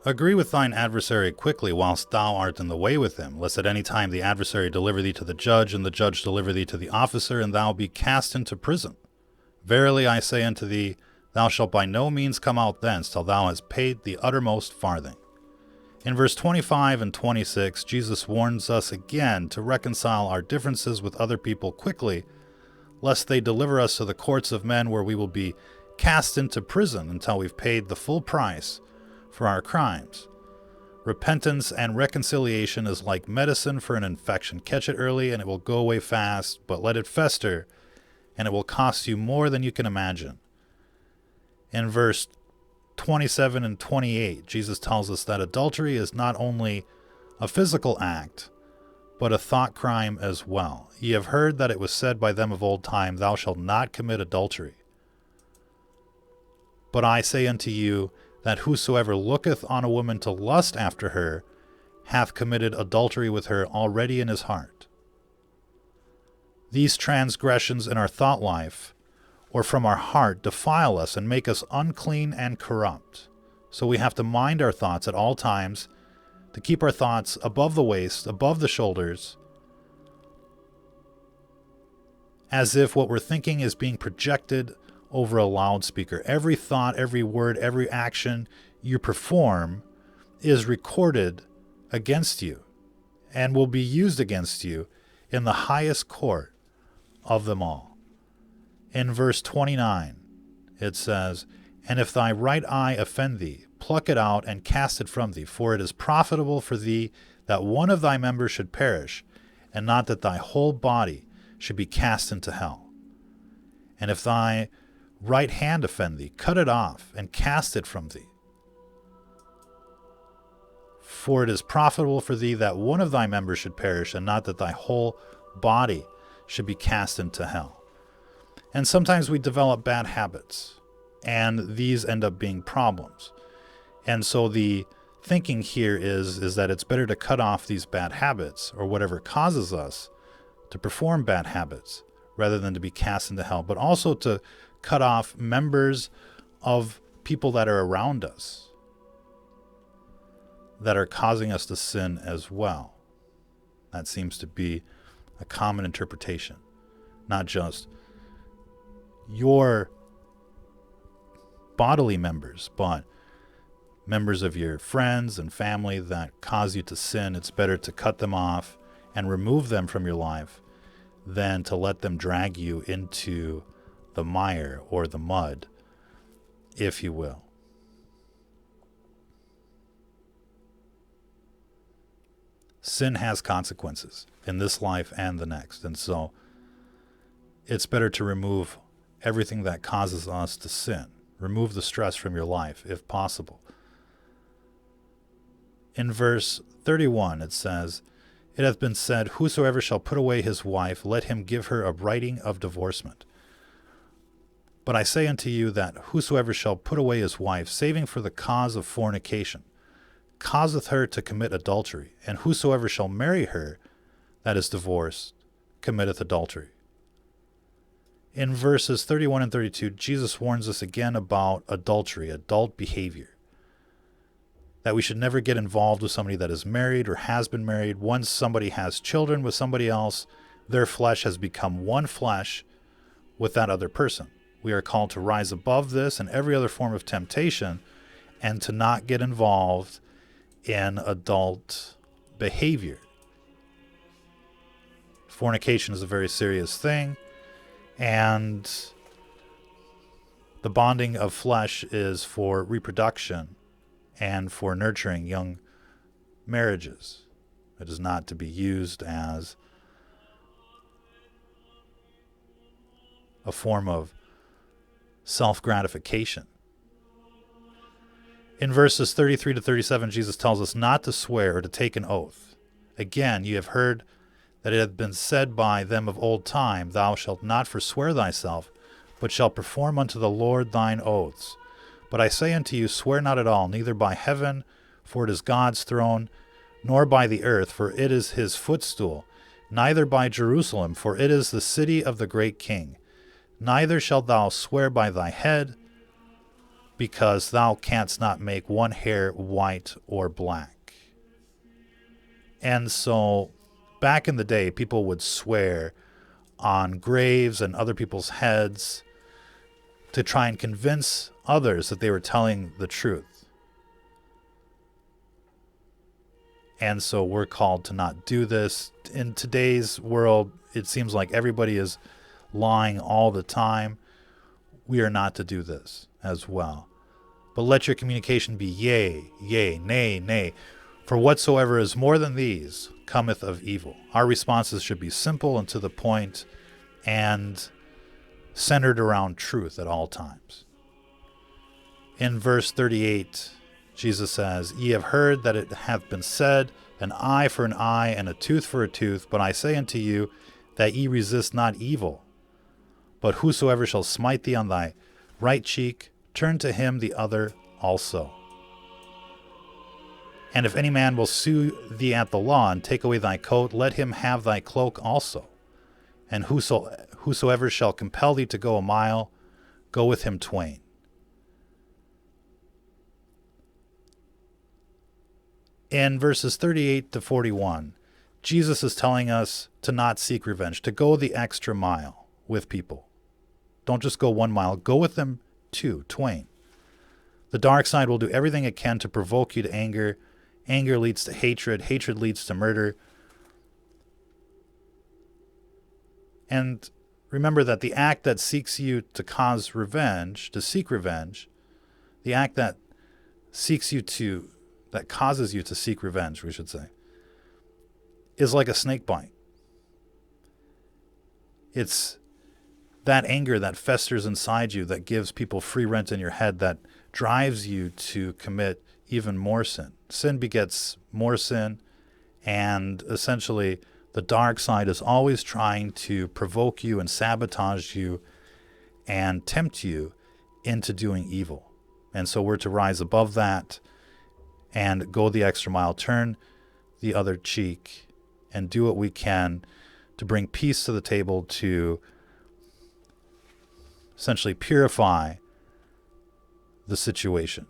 Agree with thine adversary quickly whilst thou art in the way with him, lest at any time the adversary deliver thee to the judge, and the judge deliver thee to the officer, and thou be cast into prison. Verily I say unto thee, thou shalt by no means come out thence till thou hast paid the uttermost farthing. In verse 25 and 26, Jesus warns us again to reconcile our differences with other people quickly, lest they deliver us to the courts of men, where we will be cast into prison until we've paid the full price for our crimes. Repentance and reconciliation is like medicine for an infection. Catch it early and it will go away fast, but let it fester and it will cost you more than you can imagine. In verse 27 and 28, Jesus tells us that adultery is not only a physical act, but a thought crime as well. Ye have heard that it was said by them of old time, thou shalt not commit adultery. But I say unto you, that whosoever looketh on a woman to lust after her hath committed adultery with her already in his heart. These transgressions in our thought life or from our heart defile us and make us unclean and corrupt. So we have to mind our thoughts at all times, to keep our thoughts above the waist, above the shoulders, as if what we're thinking is being projected over a loudspeaker. Every thought, every word, every action you perform is recorded against you and will be used against you in the highest court of them all. In verse 29, it says, And if thy right eye offend thee, pluck it out and cast it from thee, for it is profitable for thee that one of thy members should perish, and not that thy whole body should be cast into hell. And if thy right hand offend thee, cut it off and cast it from thee. For it is profitable for thee that one of thy members should perish, and not that thy whole body should be cast into hell. And sometimes we develop bad habits, and these end up being problems. And so the thinking here is that it's better to cut off these bad habits, or whatever causes us to perform bad habits, rather than to be cast into hell, but also to cut off members of people that are around us that are causing us to sin as well. That seems to be a common interpretation. Not just your bodily members, but members of your friends and family that cause you to sin. It's better to cut them off and remove them from your life than to let them drag you into the mire or the mud, if you will. Sin has consequences in this life and the next, and so it's better to remove everything that causes us to sin. Remove the stress from your life, if possible. In verse 31, it says, It hath been said, Whosoever shall put away his wife, let him give her a writing of divorcement. But I say unto you that whosoever shall put away his wife, saving for the cause of fornication, causeth her to commit adultery, and whosoever shall marry her that is divorced committeth adultery. In verses 31 and 32, Jesus warns us again about adultery, adult behavior. That we should never get involved with somebody that is married or has been married. Once somebody has children with somebody else, their flesh has become one flesh with that other person. We are called to rise above this and every other form of temptation and to not get involved in adult behavior. Fornication is a very serious thing, and the bonding of flesh is for reproduction and for nurturing young marriages. It is not to be used as a form of self-gratification. In verses 33 to 37, Jesus tells us not to swear or to take an oath. Again, ye have heard that it hath been said by them of old time, Thou shalt not forswear thyself, but shalt perform unto the Lord thine oaths. But I say unto you, swear not at all, neither by heaven, for it is God's throne, nor by the earth, for it is his footstool, neither by Jerusalem, for it is the city of the great King. Neither shalt thou swear by thy head, because thou canst not make one hair white or black. And so back in the day, people would swear on graves and other people's heads to try and convince others that they were telling the truth. And so we're called to not do this. In today's world, it seems like everybody is lying all the time. We are not to do this as well. But let your communication be yea, yea, nay, nay. For whatsoever is more than these cometh of evil. Our responses should be simple and to the point and centered around truth at all times. In verse 38, Jesus says, Ye have heard that it hath been said, an eye for an eye, and a tooth for a tooth. But I say unto you, that ye resist not evil. But whosoever shall smite thee on thy right cheek, turn to him the other also. And if any man will sue thee at the law, and take away thy coat, let him have thy cloak also. And whosoever shall compel thee to go a mile, go with him twain. In verses 38 to 41, Jesus is telling us to not seek revenge, to go the extra mile with people. Don't just go 1 mile, go with them twain. The dark side will do everything it can to provoke you to anger. Anger leads to hatred. Hatred leads to murder. And remember that the act that seeks you to cause revenge, to seek revenge, the act that that causes you to seek revenge, we should say, is like a snake bite. It's that anger that festers inside you that gives people free rent in your head, that drives you to commit even more sin. Sin begets more sin, and essentially the dark side is always trying to provoke you and sabotage you and tempt you into doing evil. And so we're to rise above that and go the extra mile, turn the other cheek, and do what we can to bring peace to the table, to essentially purify the situation.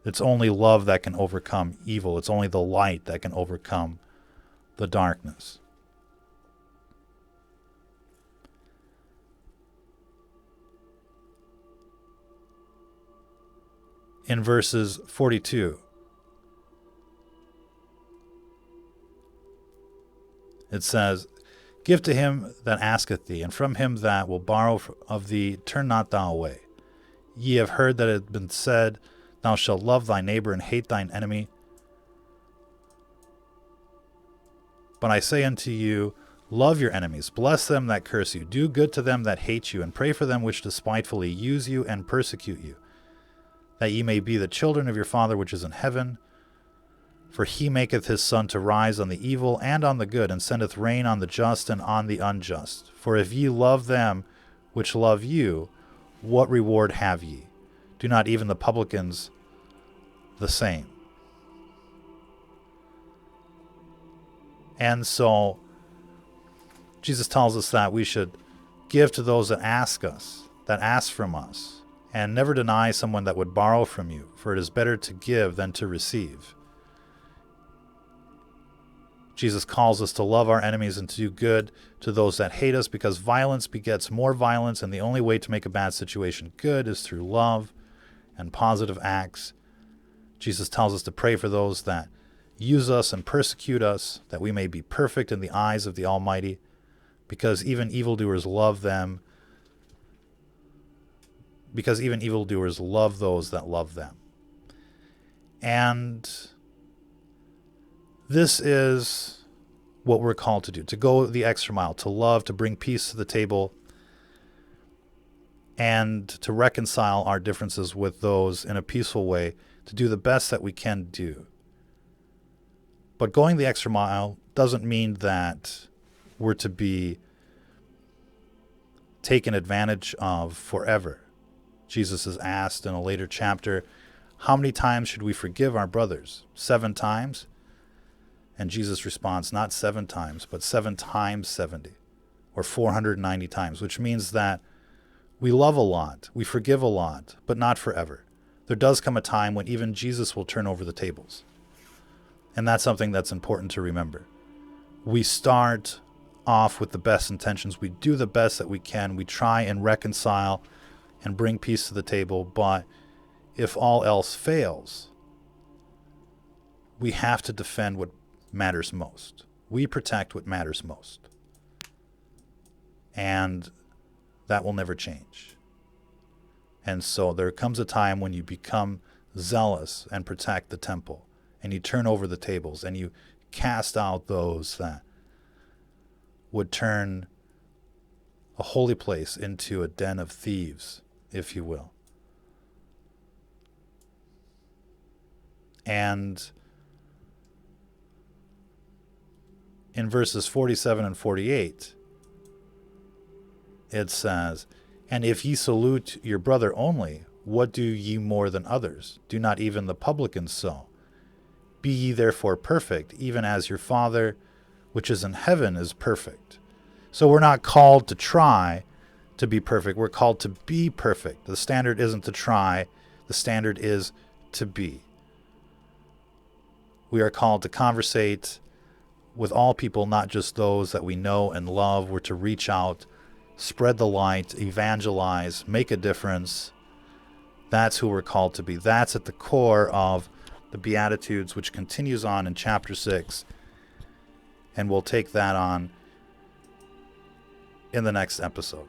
It's only love that can overcome evil. It's only the light that can overcome the darkness. In verses 42, it says, Give to him that asketh thee, and from him that will borrow of thee turn not thou away. Ye have heard that it hath been said, Thou shalt love thy neighbor and hate thine enemy. But I say unto you, love your enemies, bless them that curse you, do good to them that hate you, and pray for them which despitefully use you and persecute you, that ye may be the children of your Father which is in heaven. For he maketh his sun to rise on the evil and on the good, and sendeth rain on the just and on the unjust. For if ye love them which love you, what reward have ye? Do not even the publicans the same? And so Jesus tells us that we should give to those that ask us, that ask from us, and never deny someone that would borrow from you, for it is better to give than to receive. Jesus calls us to love our enemies and to do good to those that hate us, because violence begets more violence, and the only way to make a bad situation good is through love and positive acts. Jesus tells us to pray for those that use us and persecute us, that we may be perfect in the eyes of the Almighty, because even evildoers love them, because even evildoers love those that love them. And this is what we're called to do, to go the extra mile, to love, to bring peace to the table, and to reconcile our differences with those in a peaceful way, to do the best that we can do. But going the extra mile doesn't mean that we're to be taken advantage of forever. Jesus is asked in a later chapter, how many times should we forgive our brothers? 7 times? And Jesus responds, not 7 times, but 7 times 70, or 490 times, which means that We love a lot, we forgive a lot, but not forever. There does come a time when even Jesus will turn over the tables. And that's something that's important to remember. We start off with the best intentions. We do the best that we can. We try and reconcile and bring peace to the table. But if all else fails, we have to defend what matters most. We protect what matters most. And that will never change. And so there comes a time when you become zealous and protect the temple, and you turn over the tables, and you cast out those that would turn a holy place into a den of thieves, if you will. And in verses 47 and 48, it says, "And if ye salute your brother only, what do ye more than others? Do not even the publicans so? Be ye therefore perfect, even as your Father which is in heaven is perfect." So we're not called to try to be perfect. We're called to be perfect. The standard isn't to try. The standard is to be. We are called to conversate with all people, not just those that we know and love. We're to reach out, spread the light, evangelize, make a difference. That's who we're called to be. That's at the core of the Beatitudes, which continues on in chapter 6. And we'll take that on in the next episode.